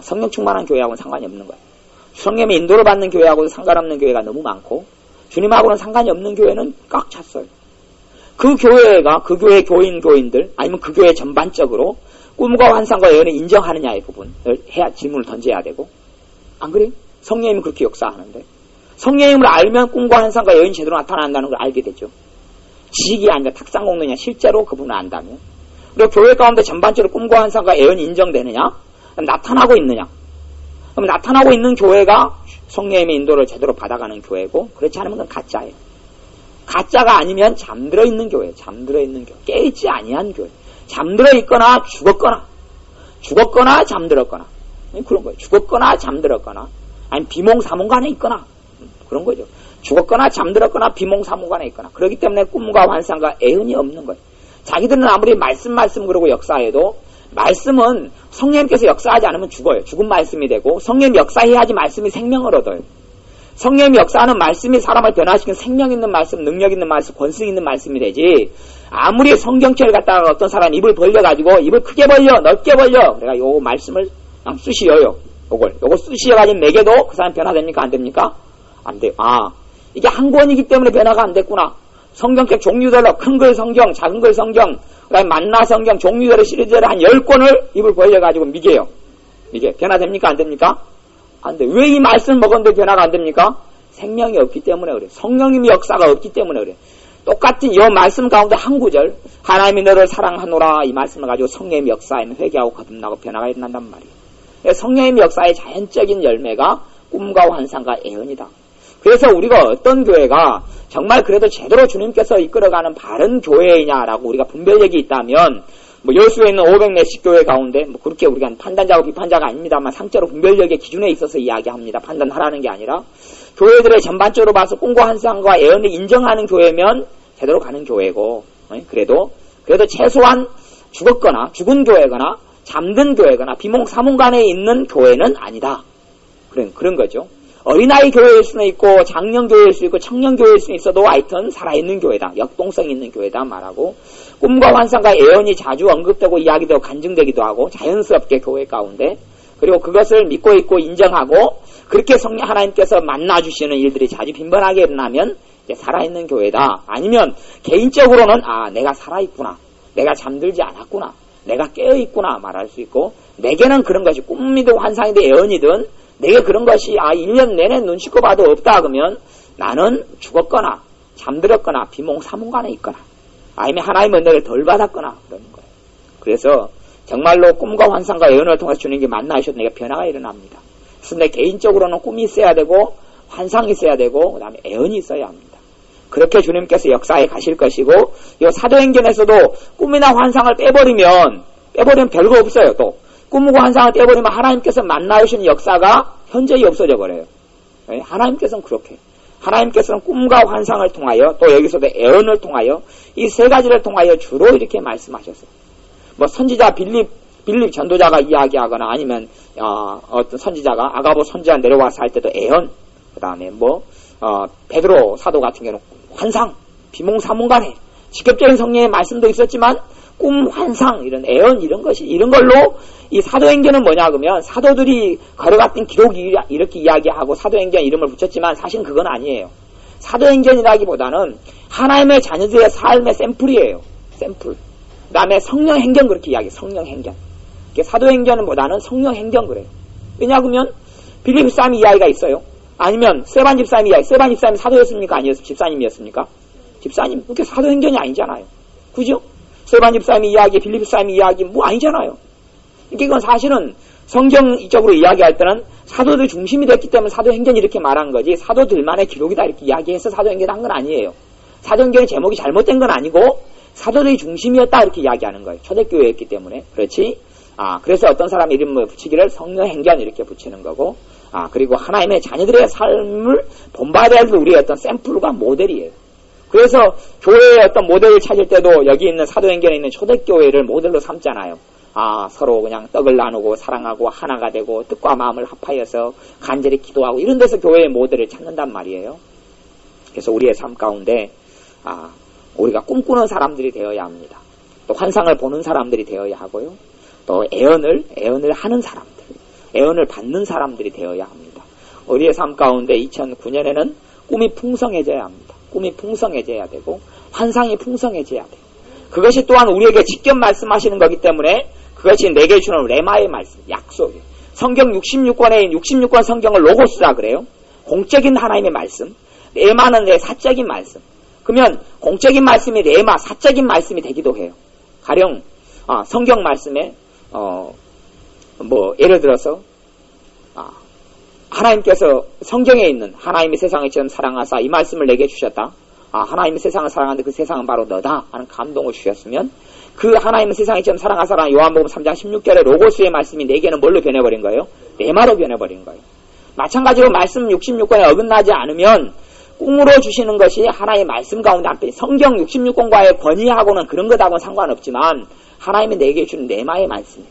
성령 충만한 교회하고는 상관이 없는 거예요. 성령의 인도를 받는 교회하고는 상관없는 교회가 너무 많고 주님하고는 상관이 없는 교회는 꽉 찼어요. 그 교회가 그 교회 교인들 아니면 그 교회 전반적으로 꿈과 환상과 예언을 인정하느냐의 부분을 질문을 던져야 되고 안 그래요? 성령님은 그렇게 역사하는데 성령님을 알면 꿈과 환상과 예언이 제대로 나타난다는 걸 알게 되죠. 지식이 아니라 탁상공론이냐 실제로 그분을 안다면 그리고 교회 가운데 전반적으로 꿈과 환상과 예언이 인정되느냐 나타나고 있느냐? 그럼 나타나고 있는 교회가 성령님의 인도를 제대로 받아가는 교회고 그렇지 않으면 그건 가짜예요. 가짜가 아니면 잠들어 있는 교회, 깨있지 아니한 교회. 잠들어 있거나 죽었거나 잠들었거나 그런 거예요. 죽었거나 잠들었거나 아니면 비몽사몽간에 있거나 그런 거죠. 죽었거나 잠들었거나 비몽사몽간에 있거나 그렇기 때문에 꿈과 환상과 애언이 없는 거예요. 자기들은 아무리 말씀 그러고 역사해도 말씀은 성령님께서 역사하지 않으면 죽어요. 죽은 말씀이 되고 성령님이 역사해야지 말씀이 생명을 얻어요. 성령님이 역사하는 말씀이 사람을 변화시키는 생명 있는 말씀, 능력 있는 말씀, 권능 있는 말씀이 되지 아무리 성경책을 갖다가 어떤 사람 입을 벌려가지고 입을 크게 벌려 넓게 벌려 그래가 요 말씀을 그냥 쑤시어요. 요걸 쑤시어가지고 매개도 그 사람 변화됩니까? 안 됩니까? 안 돼요. 이게 한 권이기 때문에 변화가 안 됐구나. 성경책 종류별로 큰 글 성경, 작은 글 성경 그다음에 만나 성경 종류별로 시리즈를 한 10권을 입을 벌려가지고 미개요. 이게 변화됩니까? 안 됩니까? 안 돼. 왜 이 말씀을 먹었는데 변화가 안 됩니까? 생명이 없기 때문에 그래. 성령님의 역사가 없기 때문에 그래. 똑같은 이 말씀 가운데 한 구절 하나님이 너를 사랑하노라 이 말씀을 가지고 성령님의 역사에는 회개하고 거듭나고 변화가 일어난단 말이에요. 성령님의 역사의 자연적인 열매가 꿈과 환상과 애언이다. 그래서 우리가 어떤 교회가 정말 그래도 제대로 주님께서 이끌어가는 바른 교회이냐라고 우리가 분별력이 있다면 뭐 여수에 있는 500몇십 교회 가운데 뭐 그렇게 우리가 판단자고 비판자가 아닙니다만 상자로 분별력의 기준에 있어서 이야기합니다. 판단하라는 게 아니라 교회들의 전반적으로 봐서 꿈과 환상과 예언을 인정하는 교회면 제대로 가는 교회고, 그래도 최소한 죽었거나 죽은 교회거나 잠든 교회거나 비몽사몽간에 있는 교회는 아니다. 그런 거죠. 어린아이 교회일 수는 있고 장년교회일 수 있고 청년교회일 수는 있어도 하여튼 살아있는 교회다. 역동성 있는 교회다 말하고, 꿈과 환상과 예언이 자주 언급되고 이야기되고 간증되기도 하고 자연스럽게 교회 가운데, 그리고 그것을 믿고 있고 인정하고 그렇게 하나님께서 만나주시는 일들이 자주 빈번하게 일어나면 이제 살아있는 교회다. 아니면 개인적으로는 내가 살아있구나, 내가 잠들지 않았구나, 내가 깨어있구나 말할 수 있고, 내게는 그런 것이 꿈이든 환상이든 예언이든 내게 그런 것이 1년 내내 눈치껏 봐도 없다 그러면 나는 죽었거나 잠들었거나 비몽사몽간에 있거나 아니면 하나님의 은혜를 덜 받았거나 그러는 거예요. 그래서 정말로 꿈과 환상과 예언을 통해서 주님께 만나셔도 내가 변화가 일어납니다. 그래서 내 개인적으로는 꿈이 있어야 되고 환상이 있어야 되고 그 다음에 예언이 있어야 합니다. 그렇게 주님께서 역사에 가실 것이고, 이 사도행전에서도 꿈이나 환상을 빼버리면 별거 없어요. 또 꿈과 환상을 떼버리면 하나님께서 만나주시는 역사가 현저히 없어져 버려요. 하나님께서는 그렇게, 하나님께서는 꿈과 환상을 통하여 또 여기서도 예언을 통하여 이 세 가지를 통하여 주로 이렇게 말씀하셨어요. 뭐 선지자 빌립 전도자가 이야기하거나 아니면 어떤 선지자가 아가보 선지자 내려와서 할 때도 예언, 그 다음에 베드로 사도 같은 경우는 환상, 비몽사몽간에 직접적인 성령의 말씀도 있었지만 꿈, 환상, 이런 예언, 이런 걸로 이 사도행전은 뭐냐 그러면 사도들이 걸어갔던 기록이 이렇게 이야기하고 사도행전 이름을 붙였지만 사실 그건 아니에요. 사도행전이라기보다는 하나님의 자녀들의 삶의 샘플이에요. 샘플. 그 다음에 성령행전 그렇게 이야기해요. 성령행전. 사도행전보다는 성령행전 그래요. 왜냐하면 빌립 집사님 이야기가 있어요. 아니면 세반 집사님 이야기. 세반 집사님이 사도였습니까? 아니었습니까? 집사님이었습니까? 집사님. 그게 사도행전이 아니잖아요. 그죠? 세반 집사님 이야기, 빌립 집사님 이야기 아니잖아요. 이건 사실은 성경적으로 이야기할 때는 사도들 중심이 됐기 때문에 사도행전이 이렇게 말한 거지, 사도들만의 기록이다 이렇게 이야기해서 사도행전 한 건 아니에요. 사도행전의 제목이 잘못된 건 아니고 사도들이 중심이었다 이렇게 이야기하는 거예요. 초대교회였기 때문에. 그렇지? 그래서 어떤 사람 이름을 붙이기를 성령행전 이렇게 붙이는 거고, 그리고 하나님의 자녀들의 삶을 본받아야 할 우리의 어떤 샘플과 모델이에요. 그래서 교회의 어떤 모델을 찾을 때도 여기 있는 사도행전에 있는 초대교회를 모델로 삼잖아요. 서로 그냥 떡을 나누고 사랑하고 하나가 되고 뜻과 마음을 합하여서 간절히 기도하고 이런 데서 교회의 모델을 찾는단 말이에요. 그래서 우리의 삶 가운데 우리가 꿈꾸는 사람들이 되어야 합니다. 또 환상을 보는 사람들이 되어야 하고요. 또 예언을 하는 사람들, 예언을 받는 사람들이 되어야 합니다. 우리의 삶 가운데 2009년에는 꿈이 풍성해져야 합니다. 꿈이 풍성해져야 되고 환상이 풍성해져야 돼요. 그것이 또한 우리에게 직접 말씀하시는 거기 때문에 그것이 내게 주는 레마의 말씀, 약속이에요. 성경 66권 성경을 로고스라 그래요. 공적인 하나님의 말씀. 레마는 내 사적인 말씀. 그러면 공적인 말씀이 레마, 사적인 말씀이 되기도 해요. 가령 성경 말씀에 예를 들어서 하나님께서 성경에 있는 하나님이 세상을 처럼 사랑하사 이 말씀을 내게 주셨다. 하나님이 세상을 사랑하는데 그 세상은 바로 너다 하는 감동을 주셨으면 그 하나님은 세상이 처럼 사랑하사라는 요한복음 3장 16절의 로고스의 말씀이 내게는 뭘로 변해버린 거예요? 레마로 변해버린 거예요. 마찬가지로 말씀 66권에 어긋나지 않으면 꿈으로 주시는 것이 하나님의 말씀 가운데 한 편, 성경 66권과의 권위하고는 그런 것하고는 상관없지만 하나님이 내게 주는 레마의 말씀이에요.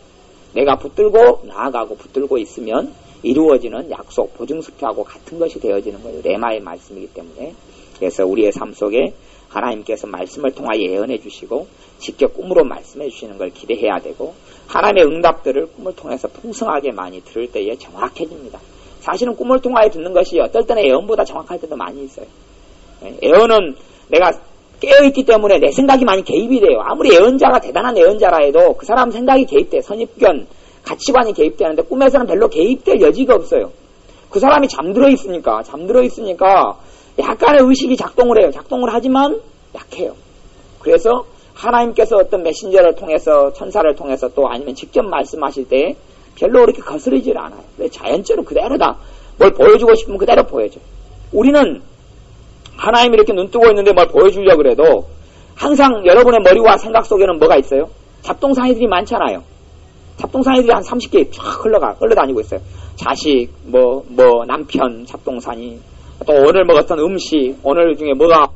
내가 붙들고 나아가고 붙들고 있으면 이루어지는 약속, 보증수표하고 같은 것이 되어지는 거예요. 레마의 말씀이기 때문에. 그래서 우리의 삶 속에 하나님께서 말씀을 통하여 예언해 주시고 직접 꿈으로 말씀해 주시는 걸 기대해야 되고 하나님의 응답들을 꿈을 통해서 풍성하게 많이 들을 때에 정확해집니다. 사실은 꿈을 통하여 듣는 것이 어떨 때는 예언보다 정확할 때도 많이 있어요. 예언은 내가 깨어있기 때문에 내 생각이 많이 개입이 돼요. 아무리 예언자가 대단한 예언자라 해도 그 사람 생각이 개입돼. 선입견, 가치관이 개입되는데 꿈에서는 별로 개입될 여지가 없어요. 그 사람이 잠들어 있으니까 약간의 의식이 작동을 해요. 작동을 하지만 약해요. 그래서 하나님께서 어떤 메신저를 통해서 천사를 통해서 또 아니면 직접 말씀하실 때 별로 그렇게 거스르질 않아요. 자연적으로 그대로다. 뭘 보여주고 싶으면 그대로 보여줘요. 우리는 하나님이 이렇게 눈 뜨고 있는데 뭘 보여주려고 그래도 항상 여러분의 머리와 생각 속에는 뭐가 있어요? 잡동사니들이 많잖아요. 잡동사니들이 한 30개 쫙 흘러다니고 있어요. 자식, 남편, 잡동사니, 또 오늘 먹었던 음식, 오늘 중에 뭐가